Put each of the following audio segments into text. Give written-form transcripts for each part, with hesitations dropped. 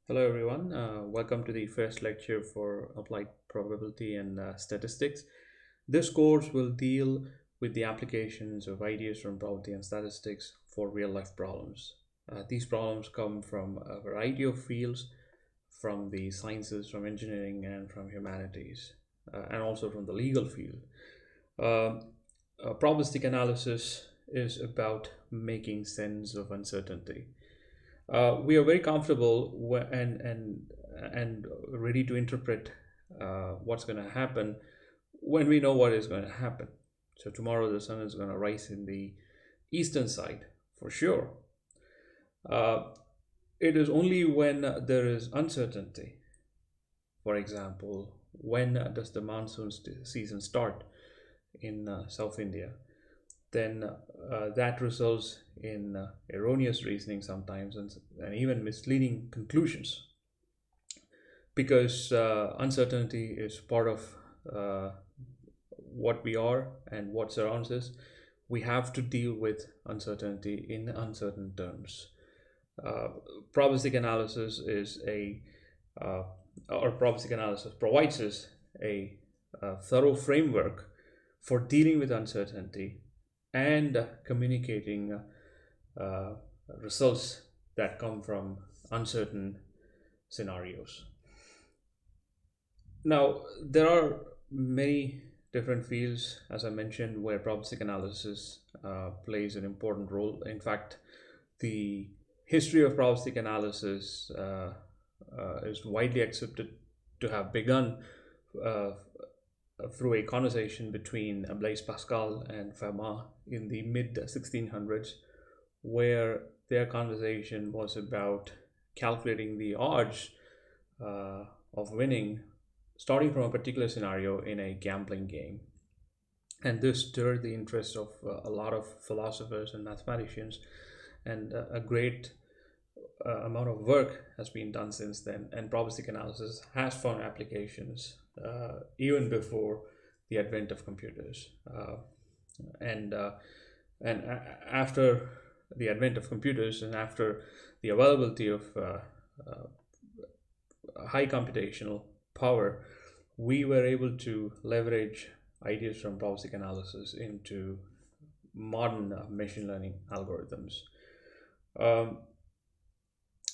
Hello everyone, welcome to the first lecture for Applied Probability and Statistics. This course will deal with the applications of ideas from probability and statistics for real life problems. These problems come from a variety of fields, from the sciences, from engineering and from humanities, and also from the legal field. Uh, Probabilistic analysis is about making sense of uncertainty. We are very comfortable and ready to interpret what's going to happen when we know what is going to happen. So tomorrow the sun is going to rise in the eastern side for sure. Uh, it is only when there is uncertainty. For example, when does the monsoon season start in South India? Then that results in erroneous reasoning sometimes and even misleading conclusions because uncertainty is part of uh, what we are and what surrounds us. We have to deal with uncertainty in uncertain terms. Uh, Probabilistic analysis is uh, or probabilistic analysis provides us a thorough framework for dealing with uncertainty and communicating uh, results that come from uncertain scenarios. Now, there are many different fields, as I mentioned, where probabilistic analysis plays an important role. In fact, the history of probabilistic analysis is widely accepted to have begun uh, through a conversation between Blaise Pascal and Fermat in the mid 1600s, where their conversation was about calculating the odds of winning starting from a particular scenario in a gambling game. And this stirred the interest of a lot of philosophers and mathematicians, and a great amount of work has been done since then. And probabilistic analysis has found applications even before the advent of computers. And After the advent of computers and after the availability of high computational power, we were able to leverage ideas from probabilistic analysis into modern machine learning algorithms. Um,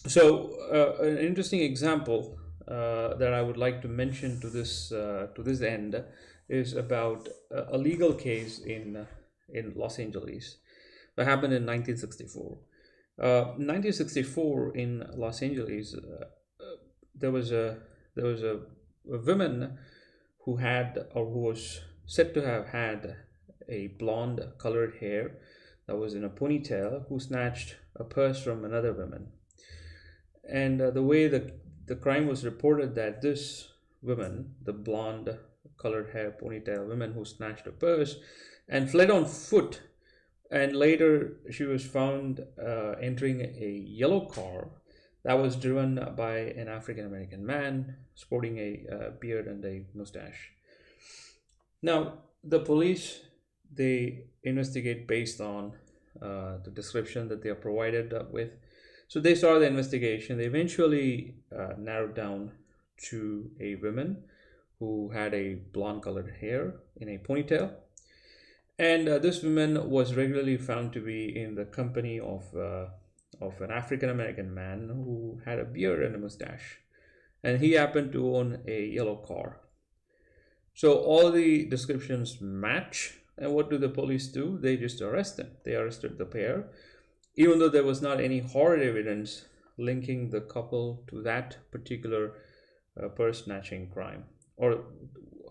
an interesting example that I would like to mention to this end is about a legal case in Los Angeles that happened in 1964. 1964 in Los Angeles, there was a woman who had or who was said to have had a blonde colored hair that was in a ponytail, who snatched a purse from another woman. And the way the crime was reported, that this woman, the blonde colored hair ponytail woman who snatched a purse and fled on foot, and later she was found entering a yellow car that was driven by an African American man sporting a beard and a mustache. Now, the police, they investigate based on the description that they are provided with. So they started the investigation. They eventually narrowed down to a woman who had a blonde colored hair in a ponytail. And this woman was regularly found to be in the company of an African American man who had a beard and a mustache. And he happened to own a yellow car. So all the descriptions match. And what do the police do? They just arrest them. They arrested the pair, even though there was not any hard evidence linking the couple to that particular purse snatching crime, or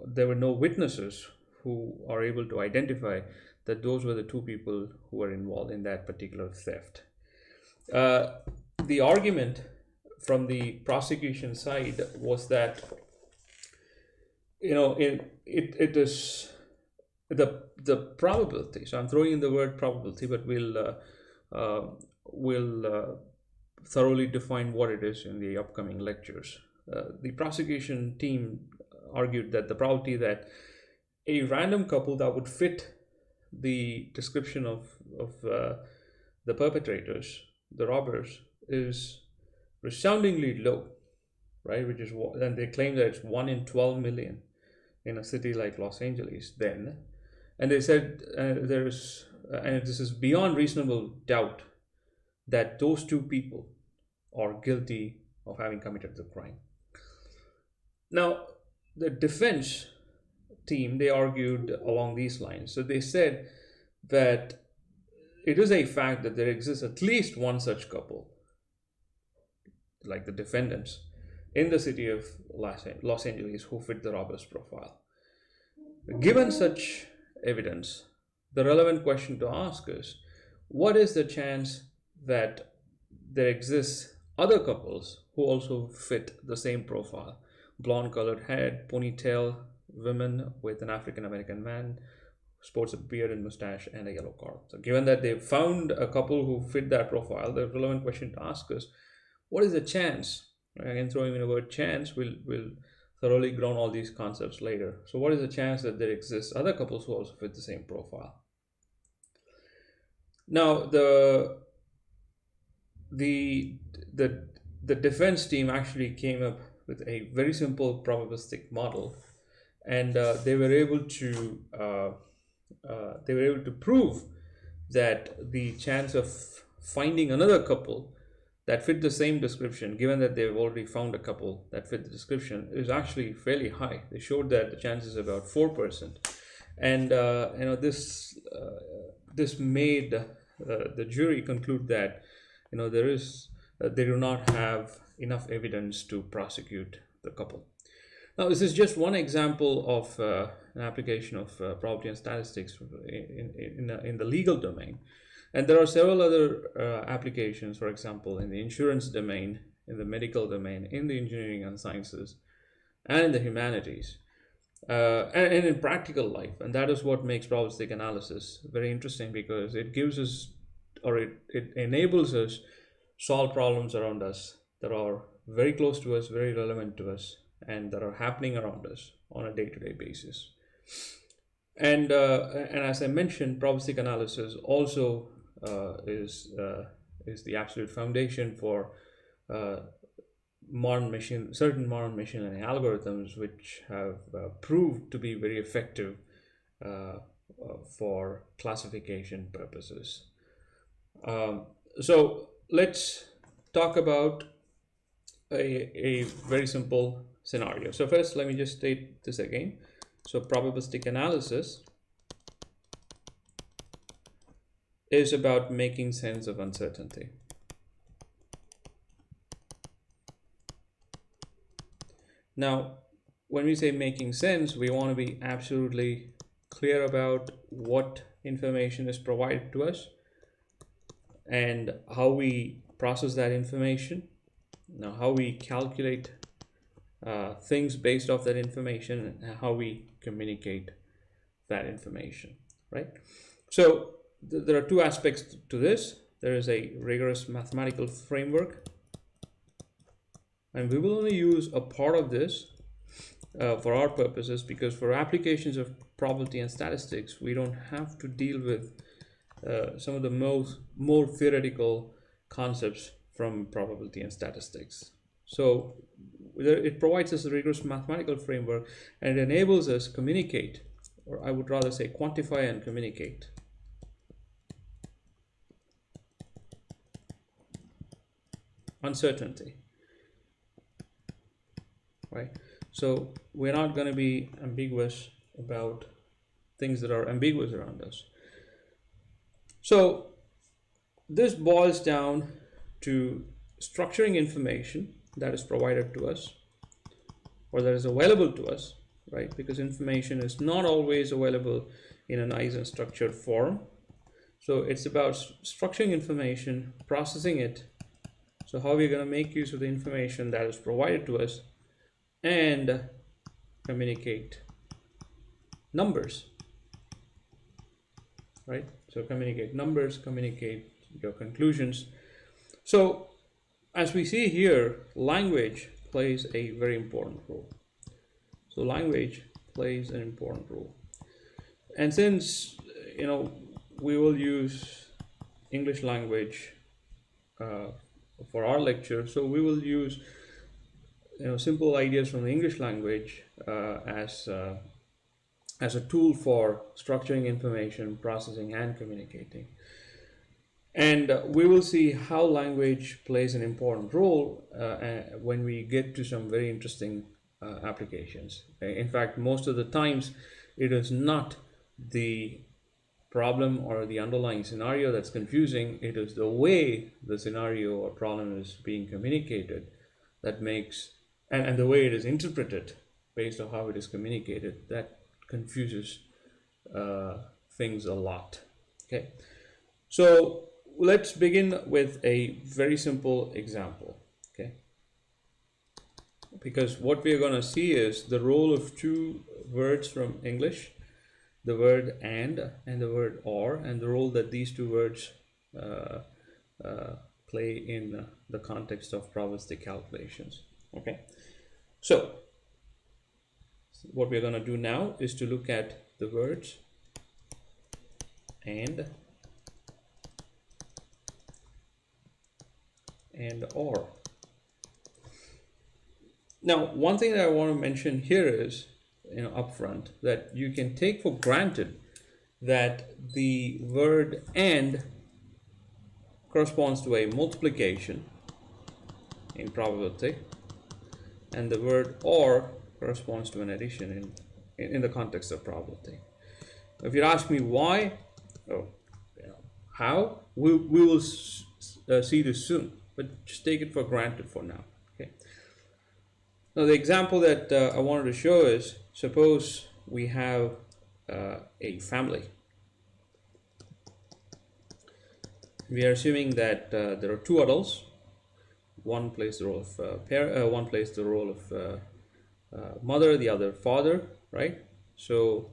there were no witnesses who are able to identify that those were the two people who were involved in that particular theft. The argument from the prosecution side was that it is the probability. So I'm throwing in the word probability, but we'll thoroughly define what it is in the upcoming lectures. The prosecution team argued that the probability that a random couple that would fit the description of the perpetrators, the robbers, is resoundingly low, right? Which is what, and they claim that it's 1 in 12 million in a city like Los Angeles then. And they said and this is beyond reasonable doubt that those two people are guilty of having committed the crime. Now, the defense team, they argued along these lines. So they said that it is a fact that there exists at least one such couple, like the defendants, in the city of Los Angeles who fit the robber's profile. Given such evidence, the relevant question to ask is, what is the chance that there exists other couples who also fit the same profile? Blonde colored hair, ponytail, women with an African American man, sports a beard and mustache, and a yellow car. So given that they found a couple who fit that profile, the relevant question to ask is, what is the chance? Again, throwing in the word chance, we'll thoroughly ground all these concepts later. So what is the chance that there exists other couples who also fit the same profile? Now, the defense team actually came up with a very simple probabilistic model, and they were able to prove that the chance of finding another couple that fit the same description, given that they've already found a couple that fit the description, is actually fairly high. They showed that the chance is about 4%, and this made the jury conclude that they do not have enough evidence to prosecute the couple. Now, this is just one example of an application of probability and statistics in the legal domain. And there are several other applications, for example, in the insurance domain, in the medical domain, in the engineering and sciences, and in the humanities, and in practical life. And that is what makes probabilistic analysis very interesting, because it gives us, or it enables us solve problems around us that are very close to us, very relevant to us, and that are happening around us on a day-to-day basis. And as I mentioned, probabilistic analysis also is the absolute foundation for certain modern machine learning algorithms, which have proved to be very effective for classification purposes. So let's talk about a very simple scenario. So first, let me just state this again. So probabilistic analysis is about making sense of uncertainty. Now, when we say making sense, we want to be absolutely clear about what information is provided to us and how we process that information. Now, how we calculate things based off that information, and how we communicate that information, right? So there are two aspects to this. There is a rigorous mathematical framework, and we will only use a part of this for our purposes, because for applications of probability and statistics, we don't have to deal with some of the more theoretical concepts from probability and statistics. So it provides us a rigorous mathematical framework, and it enables us communicate, or I would rather say quantify and communicate, uncertainty, right? So we're not going to be ambiguous about things that are ambiguous around us. So this boils down to structuring information that is provided to us, or that is available to us, right? Because information is not always available in a nice and structured form. So it's about structuring information, processing it. So how we're going to make use of the information that is provided to us, and communicate numbers, right? So communicate numbers, communicate your conclusions. So as we see here, language plays a very important role. So language plays an important role. And since, we will use English language for our lecture. So we will use simple ideas from the English language as a tool for structuring information, processing, and communicating. And we will see how language plays an important role when we get to some very interesting applications. In fact, most of the times it is not the problem or the underlying scenario that's confusing, it is the way the scenario or problem is being communicated that makes, and the way it is interpreted based on how it is communicated, that confuses things a lot. Okay, so let's begin with a very simple example. Okay, because what we are going to see is the role of two words from English, the word and the word or, and the role that these two words uh, play in the context of probabilistic calculations. Okay, so what we're going to do now is to look at the words and or. Now, one thing that I want to mention here is, upfront, that you can take for granted that the word and corresponds to a multiplication in probability, and the word or corresponds to an addition in the context of probability. If you ask me why, how, we will see this soon, but just take it for granted for now. Okay. Now, the example that I wanted to show is, suppose we have a family. We are assuming that there are two adults. One plays the role of one plays the role of mother, the other father, right? So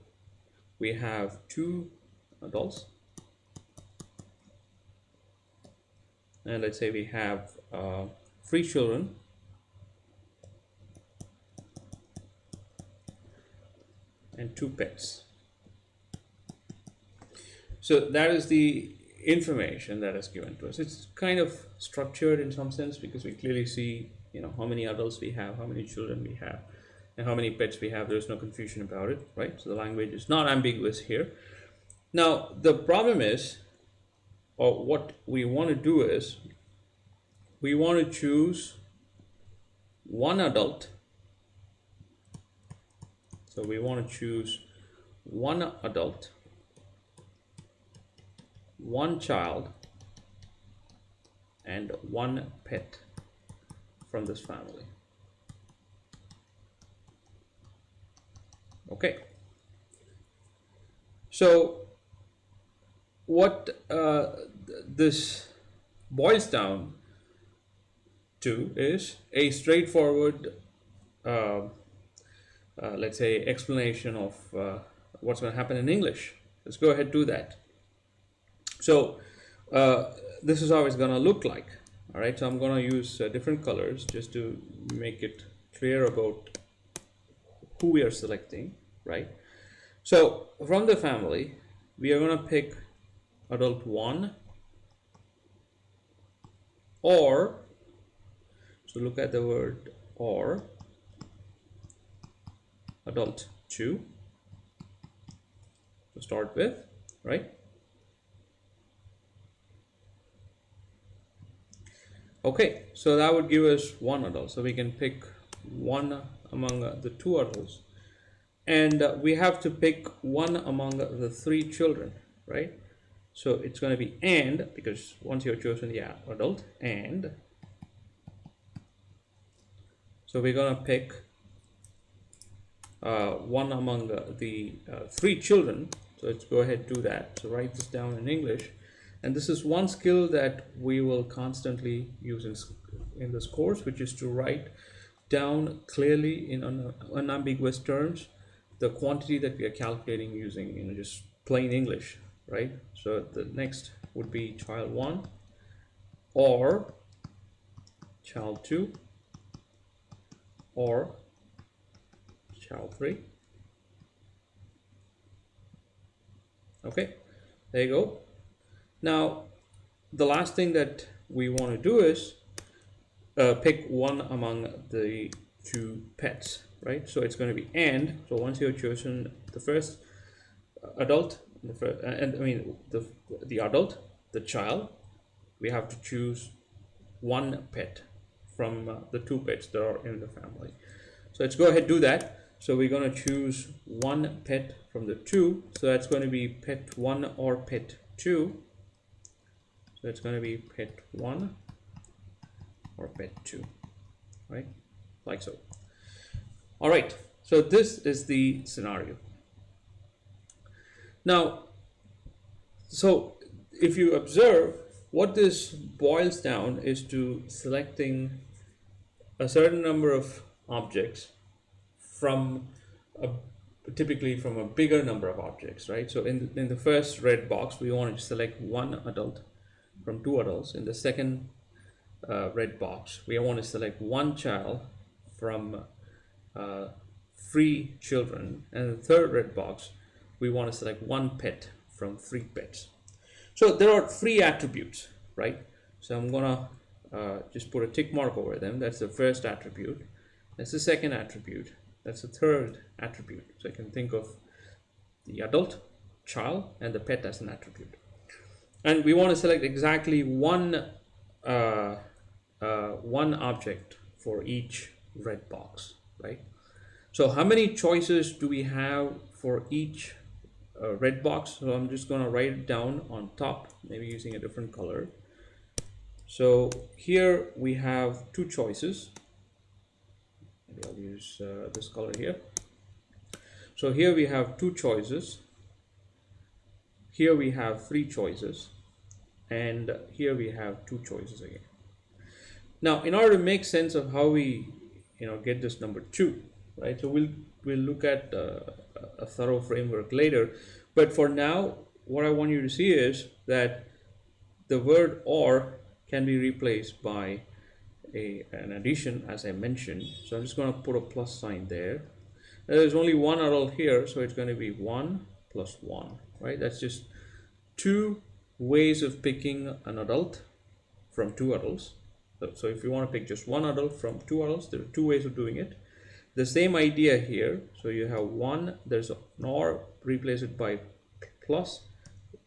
we have two adults, and let's say we have 3 children, and 2 pets. So that is the information that is given to us. It's kind of structured in some sense because we clearly see, how many adults we have, how many children we have, and how many pets we have. There's no confusion about it, right? So the language is not ambiguous here. Now, the problem is, or what we want to do is, we want to choose one adult. So we want to choose one adult, one child, and one pet from this family. Okay. So what this boils down to is a straightforward let's say explanation of what's going to happen in English. Let's go ahead and do that. So this is how it's going to look like. All right, so I'm going to use different colors just to make it clear about who we are selecting, right? So from the family, we are going to pick adult 1, or, so look at the word or, adult 2 to start with, right? Okay, so that would give us one adult. So we can pick one among the 2 adults, and we have to pick one among the 3 children, right? So it's going to be and, because once you've chosen the adult, and so we're going to pick one among the 3 children. So let's go ahead and do that. So write this down in English, and this is one skill that we will constantly use in this course, which is to write down clearly in unambiguous terms the quantity that we are calculating using just plain English, right? So the next would be child 1 or child 2 or child 3. Okay, there you go. Now the last thing that we want to do is pick one among the two pets, right? So it's going to be and. So once you've chosen the first adult, and I mean the adult, the child, we have to choose one pet from the two pets that are in the family. So let's go ahead and do that. So we're going to choose one pet from the two. So that's going to be pet one or pet two. So it's going to be pet one or pet two, right? Like so. All right. So this is the scenario. Now, so if you observe, what this boils down is to selecting a certain number of objects from a, typically from a bigger number of objects, right? So in the first red box, we want to select one adult from two adults. In the second red box, we want to select one child from three children. And in the third red box, we want to select one pet from three pets. So there are three attributes, right? So I'm gonna just put a tick mark over them. That's the first attribute. That's the second attribute. That's the third attribute. So I can think of the adult, child, and the pet as an attribute. And we want to select exactly one object for each red box, right? So how many choices do we have for each red box? So I'm just going to write it down on top, maybe using a different color. So here we have two choices. Maybe I'll use this color here. So here we have two choices. Here we have three choices. And here we have two choices again. Now, in order to make sense of how we get this number 2, right? So we'll look at a thorough framework later. But for now, what I want you to see is that the word or can be replaced by an addition, as I mentioned. So I'm just going to put a plus sign there. There's only one adult here, so it's going to be 1 plus 1, right? That's just two ways of picking an adult from two adults. So if you want to pick just one adult from two adults, there are two ways of doing it. The same idea here. So you have one, there's an or, replace it by plus.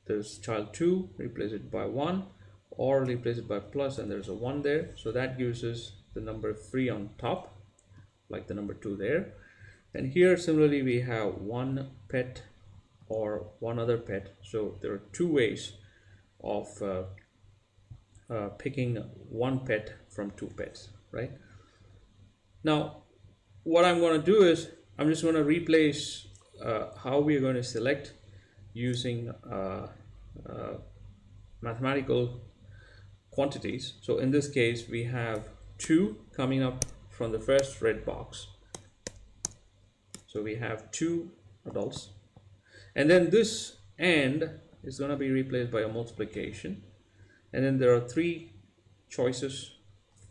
There's child 2, replace it by 1, or replace it by plus, and there's a 1 there. So that gives us the number 3 on top, like the number 2 there. And here similarly we have one pet or one other pet. So there are two ways of picking one pet from two pets, right? Now what I'm going to do is I'm just going to replace how we are going to select using mathematical quantities. So in this case we have 2 coming up from the first red box. So we have 2 adults, and then this and is going to be replaced by a multiplication, and then there are 3 choices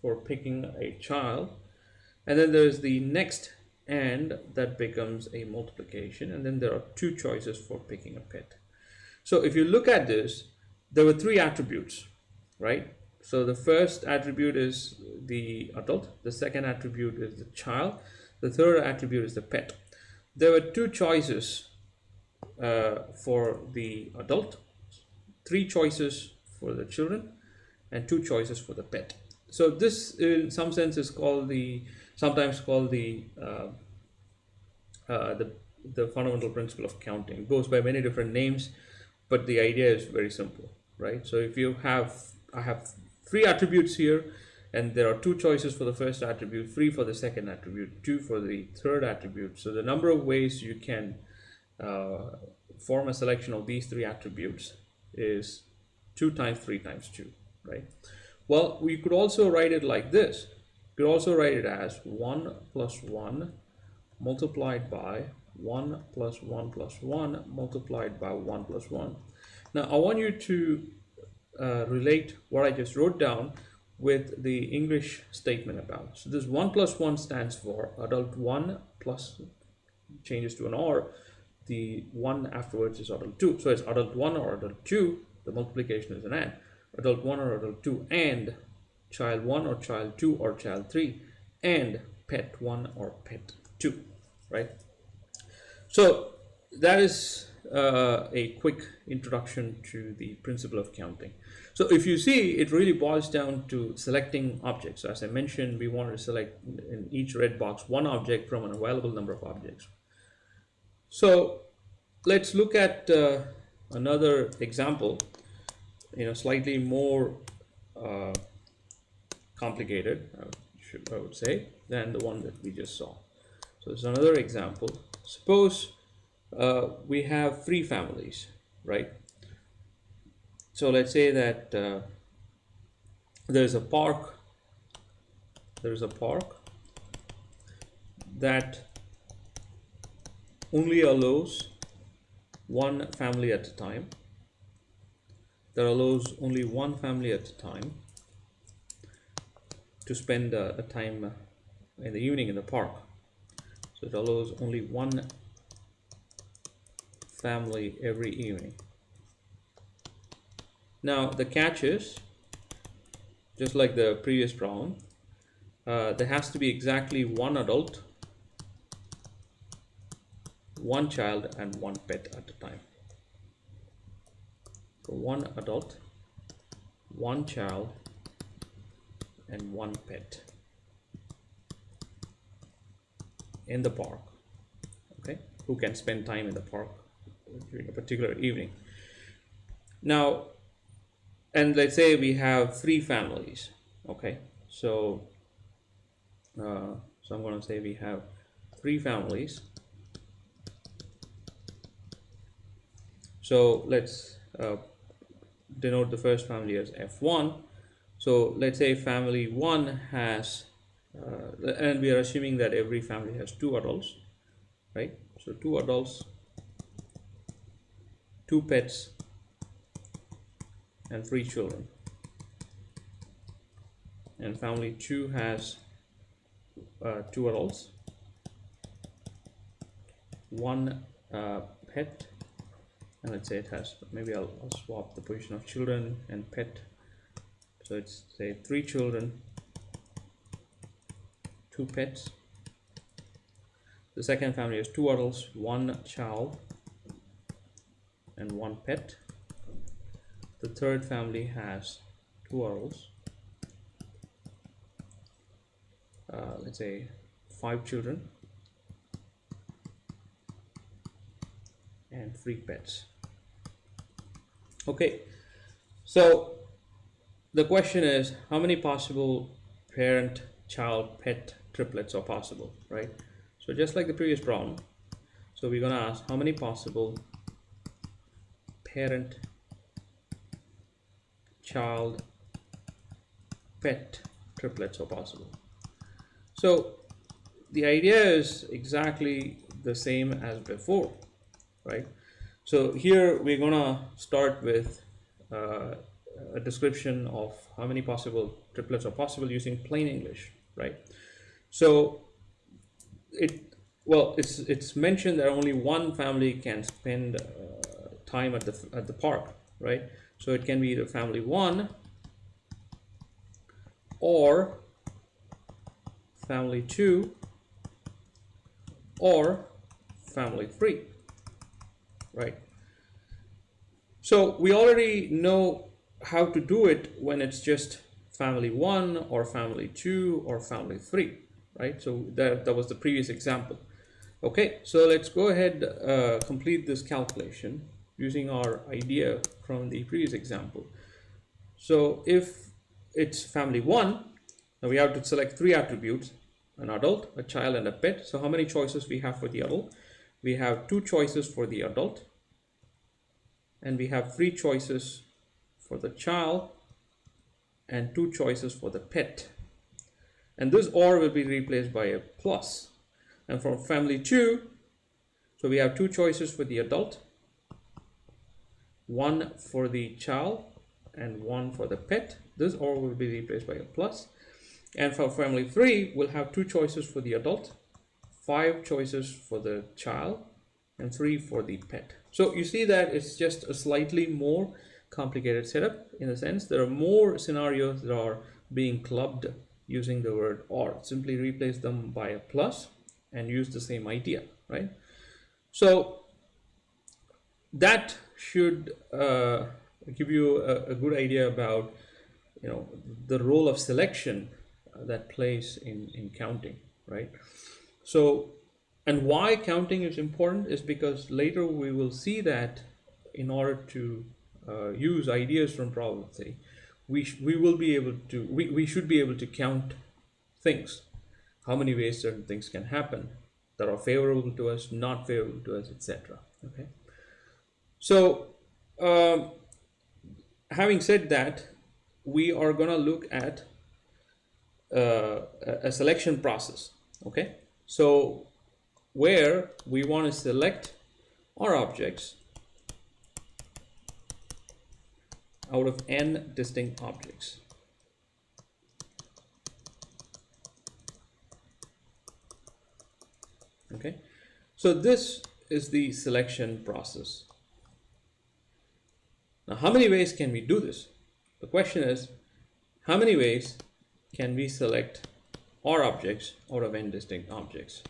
for picking a child, and then there's the next and that becomes a multiplication, and then there are 2 choices for picking a pet. So if you look at this, there were 3 attributes, right? So the first attribute is the adult, the second attribute is the child, the third attribute is the pet. There were 2 choices for the adult, 3 choices for the children, and 2 choices for the pet. So this in some sense is called sometimes called the fundamental principle of counting. It goes by many different names, but the idea is very simple, right? So if you have, I have 3 attributes here, and there are 2 choices for the first attribute, 3 for the second attribute, 2 for the third attribute. So the number of ways you can form a selection of these 3 attributes is 2 times 3 times 2, right? Well, we could also write it like this. You could also write it as 1 plus 1 multiplied by 1 plus 1 plus 1 multiplied by 1 plus 1. Now I want you to relate what I just wrote down with the English statement about. So this 1 plus 1 stands for adult 1 plus changes to an or, the 1 afterwards is adult 2. So it's adult 1 or adult 2, the multiplication is an and. Adult 1 or adult 2 and child 1 or child 2 or child 3, and pet 1 or pet 2, right? So that is a quick introduction to the principle of counting. So if you see, it really boils down to selecting objects. So as I mentioned, we want to select in each red box one object from an available number of objects. So let's look at another example, slightly more complicated, I would say, than the one that we just saw. So it's another example. Suppose we have three families, right? So let's say that there's a park that only allows one family at a time, to spend a time in the evening in the park. So it allows only one family every evening. Now the catch is, just like the previous problem, there has to be exactly one adult, one child, and one pet at a time. So one adult, one child, and one pet in the park, okay, who can spend time in the park during a particular evening. Now, and let's say we have three families, okay, so I'm going to say we have three families. So let's denote the first family as F1. So let's say family 1 has, and we are assuming that every family has two adults, right? So two adults, two pets, and three children. And family 2 has two adults, one pet, and let's say it has, maybe I'll swap the position of children and pet. So it's, say, three children, two pets. The second family has two adults, one child, and one pet. The third family has two adults, let's say five children, and three pets. Okay, so the question is, how many possible parent, child, pet triplets are possible, right? So just like the previous problem, so we're going to ask how many possible parent, child, pet triplets are possible. So the idea is exactly the same as before, right? So here we're going to start with a description of how many possible triplets are possible using plain English, right? So it's mentioned that only one family can spend time at the park, right? So it can be either family 1 or family 2 or family 3, right? So we already know how to do it when it's just family 1 or family 2 or family 3, right? So that was the previous example. Okay, so let's go ahead, complete this calculation using our idea from the previous example. So if it's family 1, now we have to select three attributes: an adult, a child, and a pet. So how many choices we have for the adult? We have two choices for the adult, and we have three choices for the child, and two choices for the pet. And this OR will be replaced by a plus. And for family 2, so we have two choices for the adult, one for the child, and one for the pet. This OR will be replaced by a plus. And for family 3, we'll have two choices for the adult, five choices for the child, and three for the pet. So you see that it's just a slightly more complicated setup, in the sense there are more scenarios that are being clubbed using the word or. Simply replace them by a plus and use the same idea, right? So that should give you a good idea about, the role of selection that plays in counting, right? So, and why counting is important is because later we will see that in order to use ideas from probability, we will be able to, we should be able to count things, how many ways certain things can happen that are favorable to us, not favorable to us, etc. Okay. So, um, having said that, we are going to look at a selection process. Okay. So, where we want to select our objects out of n distinct objects. Okay. So, this is the selection process. Now, how many ways can we do this? The question is, how many ways can we select our objects out of n distinct objects?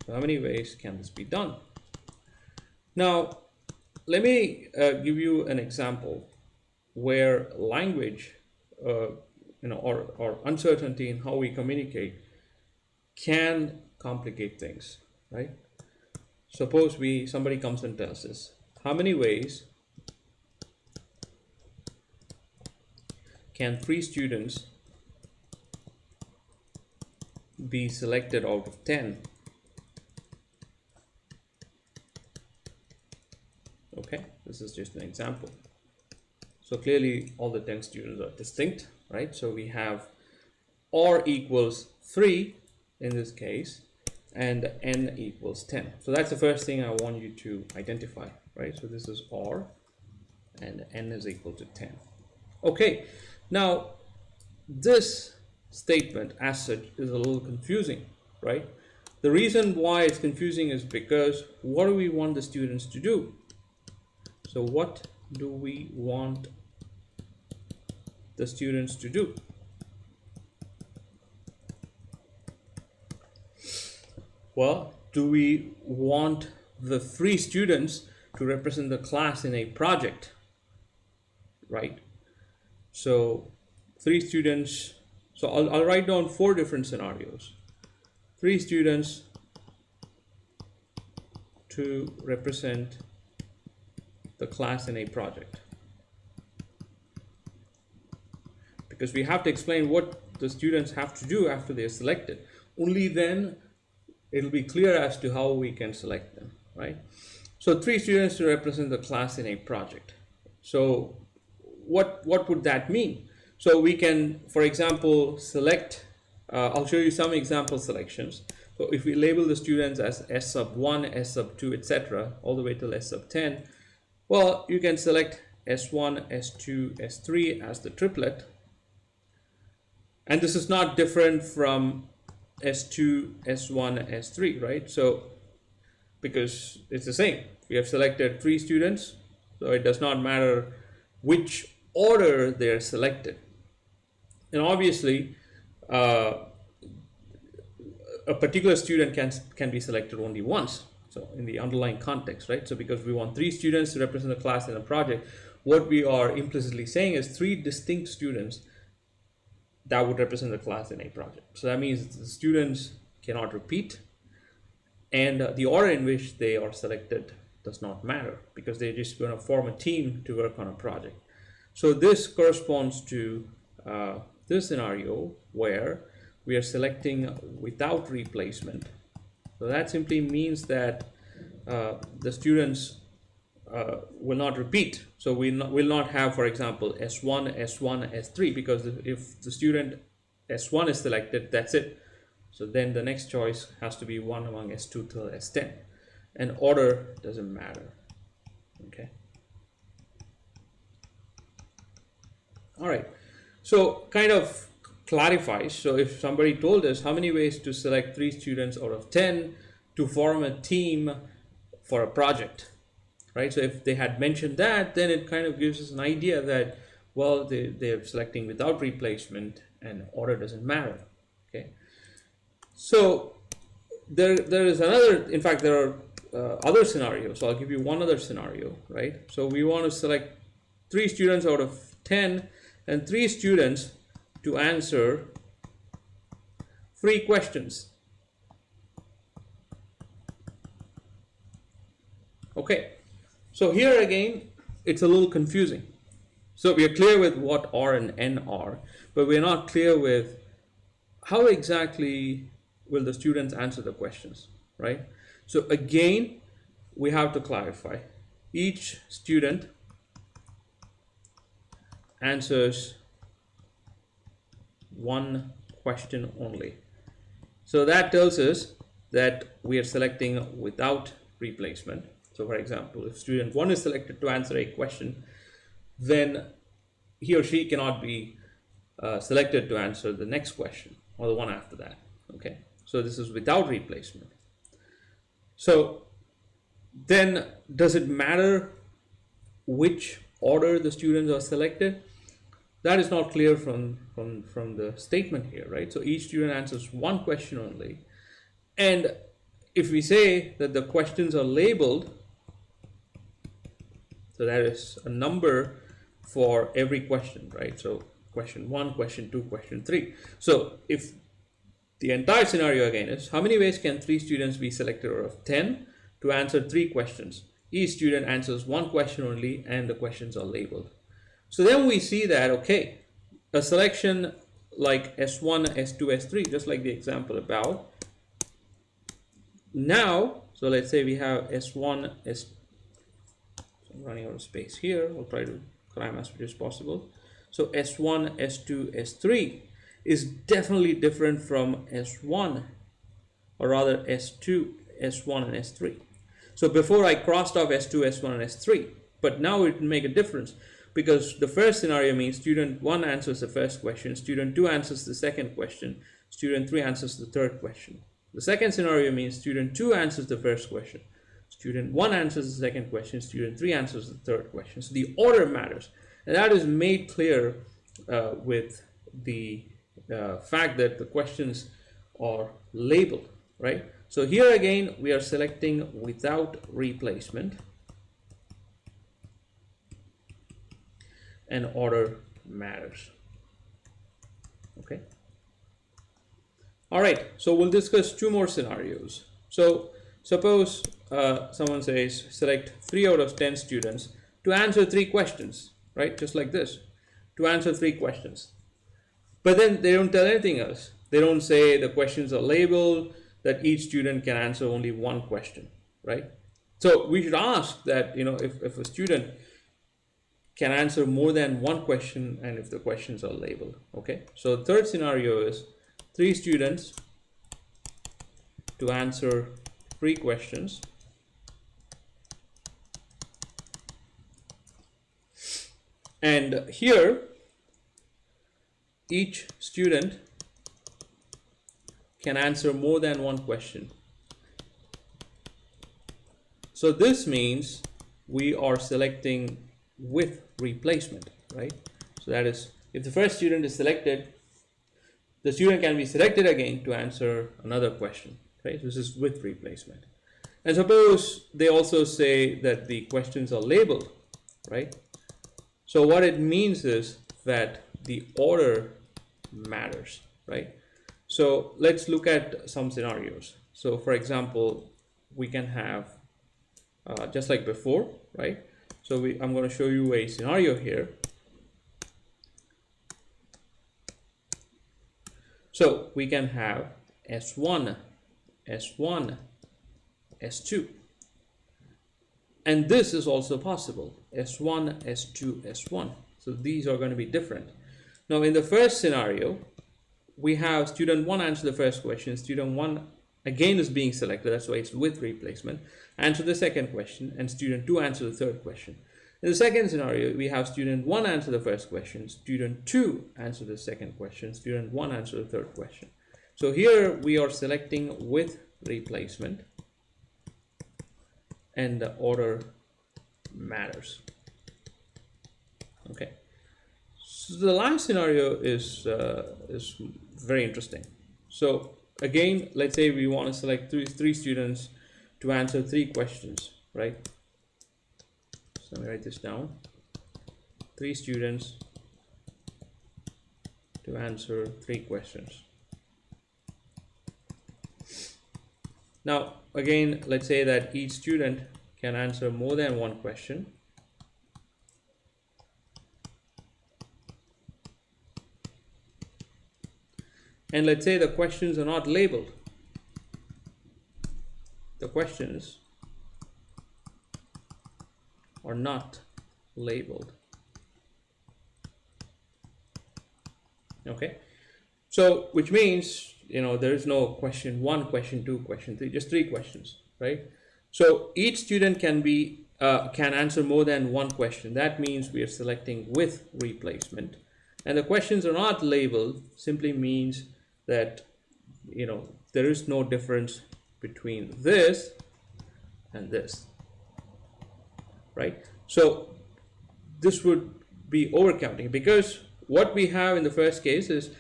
So how many ways can this be done? Now, let me give you an example where language, or uncertainty in how we communicate can complicate things, right? Suppose somebody comes and tells us, how many ways can 3 students be selected out of 10? Okay, this is just an example. So clearly all the 10 students are distinct, right? So we have r equals 3 in this case, and n equals 10. So that's the first thing I want you to identify, right? So this is r, and n is equal to 10. Okay, now this statement as such is a little confusing, right? The reason why it's confusing is because what do we want the students to do? So what do we want the students to do? Well, do we want the 3 students to represent the class in a project, right? So 3 students, so I'll write down 4 different scenarios. 3 students to represent the class in a project. Because we have to explain what the students have to do after they're selected. Only then it'll be clear as to how we can select them, right? So 3 students to represent the class in a project. So what would that mean? So we can, for example, select, I'll show you some example selections. So if we label the students as S sub 1, S sub 2, etc., all the way till S sub 10, well, you can select S1, S2, S3 as the triplet. And this is not different from S2, S1, S3, right? So, because it's the same. We have selected 3 students, so it does not matter which order they're selected. And obviously, a particular student can be selected only once. So in the underlying context, right? So because we want 3 students to represent the class in a project, what we are implicitly saying is 3 distinct students that would represent the class in a project. So that means the students cannot repeat, and the order in which they are selected does not matter because they're just going to form a team to work on a project. So this corresponds to this scenario where we are selecting without replacement. So that simply means that the students will not repeat. So we will not have, for example, S1, S1, S3, because if the student S1 is selected, that's it. So then the next choice has to be one among S2 till S10. And order doesn't matter. Okay. All right. So kind of clarifies. So if somebody told us how many ways to select 3 students out of 10 to form a team for a project, right? So if they had mentioned that, then it kind of gives us an idea that Well, they're selecting without replacement and order doesn't matter. Okay. So there is another, in fact, there are other scenarios. So I'll give you one other scenario, right? So we want to select 3 students out of 10 and 3 students to answer 3 questions. Okay, so here again, it's a little confusing. So we are clear with what R and N are, but we're not clear with how exactly will the students answer the questions, right? So again, we have to clarify. Each student answers one question only. So that tells us that we are selecting without replacement. So for example, if student 1 is selected to answer a question, then he or she cannot be selected to answer the next question or the one after that. Okay, so this is without replacement. So then does it matter which order the students are selected? That is not clear from the statement here, right? So each student answers one question only. And if we say that the questions are labeled, so that is a number for every question, right? So question 1, question 2, question 3. So if the entire scenario again is how many ways can 3 students be selected out of 10 to answer 3 questions? Each student answers one question only and the questions are labeled. So then we see that, okay, a selection like S1, S2, S3, just like the example above. Now, so let's say we have S1, S2, so I'm running out of space here. I'll try to cram as much as possible. So S1, S2, S3 is definitely different from S1, or rather S2, S1, and S3. So before I crossed off S2, S1, and S3, but now it will make a difference because the first scenario means student 1 answers the first question, student 2 answers the second question, student 3 answers the third question. The second scenario means student 2 answers the first question, student 1 answers the second question, student 3 answers the third question. So the order matters, and that is made clear with the fact that the questions are labeled, right? So here again, we are selecting without replacement, and order matters. Okay. All right, so we'll discuss 2 more scenarios. So suppose someone says select 3 out of 10 students to answer 3 questions, right? Just like this, to answer 3 questions. But then they don't tell anything else. They don't say the questions are labeled, that each student can answer only one question, right? So we should ask that, if a student can answer more than one question and if the questions are labeled. Okay, so the third scenario is 3 students to answer 3 questions, and here each student can answer more than one question. So this means we are selecting with replacement, right? So that is, if the first student is selected, the student can be selected again to answer another question, right? This is with replacement. And suppose they also say that the questions are labeled, right? So what it means is that the order matters, right? So let's look at some scenarios. So for example, we can have just like before, right? So I'm going to show you a scenario here. So we can have S1, S1, S2. And this is also possible, S1, S2, S1. So these are going to be different. Now in the first scenario, we have student 1 answer the first question, student 1 again is being selected, that's why it's with replacement, answer the second question, and student 2 answer the third question. In the second scenario, we have student 1 answer the first question, student 2 answer the second question, student 1 answer the third question. So here we are selecting with replacement, and the order matters. Okay. So the last scenario is very interesting. So again, let's say we want to select three students to answer three questions, right? So let me write this down. Three students to answer three questions. Now, again, let's say that each student can answer more than one question. And let's say the questions are not labeled. The questions are not labeled. Okay, so which means, there is no question 1, question 2, question 3, just 3 questions, right? So each student can answer more than one question. That means we are selecting with replacement, and the questions are not labeled simply means that there is no difference between this and this, right? So this would be overcounting, because what we have in the first case is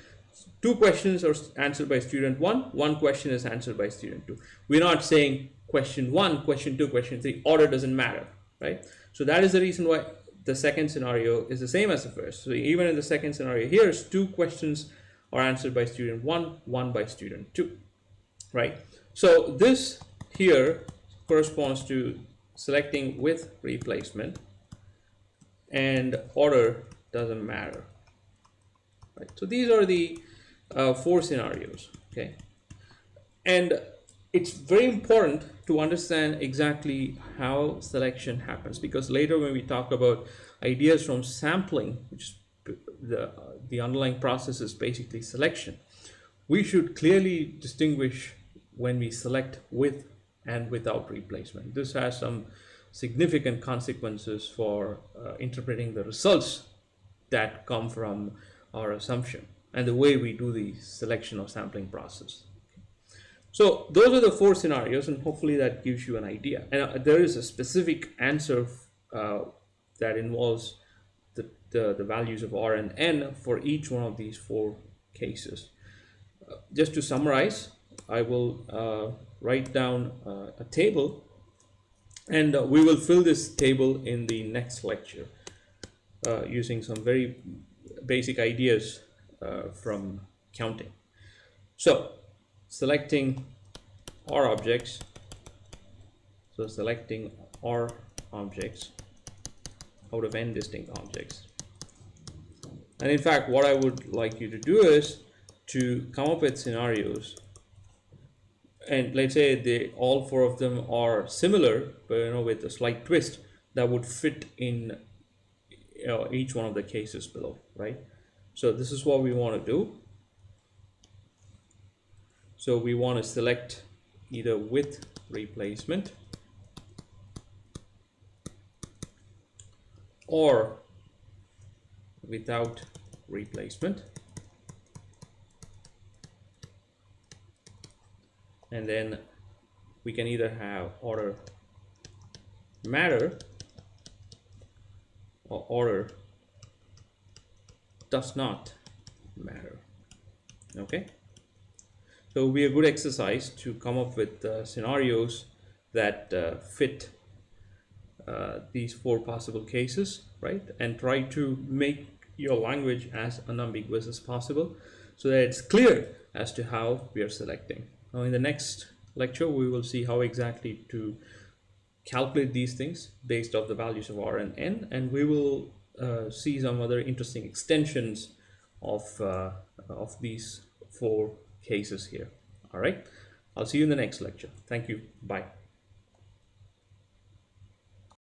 2 questions are answered by student 1, 1 question is answered by student 2. We're not saying question 1, question 2, question 3, order doesn't matter, right? So that is the reason why the second scenario is the same as the first. So even in the second scenario, here's 2 questions are answered by student 1, 1 by student 2, right? So this here corresponds to selecting with replacement, and order doesn't matter, right? So these are the 4 scenarios, okay? And it's very important to understand exactly how selection happens, because later when we talk about ideas from sampling, which is the underlying process is basically selection, we should clearly distinguish when we select with and without replacement. This has some significant consequences for interpreting the results that come from our assumption and the way we do the selection or sampling process. So those are the 4 scenarios, and hopefully that gives you an idea. And there is a specific answer that involves the values of R and N for each one of these 4 cases. Just to summarize, I will write down a table, and we will fill this table in the next lecture using some very basic ideas from counting. So selecting R objects, selecting R objects out of n distinct objects. And in fact, what I would like you to do is to come up with scenarios, and let's say all 4 of them are similar, but with a slight twist that would fit in each one of the cases below, right? So this is what we want to do. So we want to select either with replacement or without replacement, and then we can either have order matter or order does not matter. Okay, so it will be a good exercise to come up with scenarios that fit these 4 possible cases, right? And try to make your language as unambiguous as possible so that it's clear as to how we are selecting. Now in the next lecture, we will see how exactly to calculate these things based off the values of R and N, and we will see some other interesting extensions of these 4 cases here. All right, I'll see you in the next lecture. Thank you. Bye.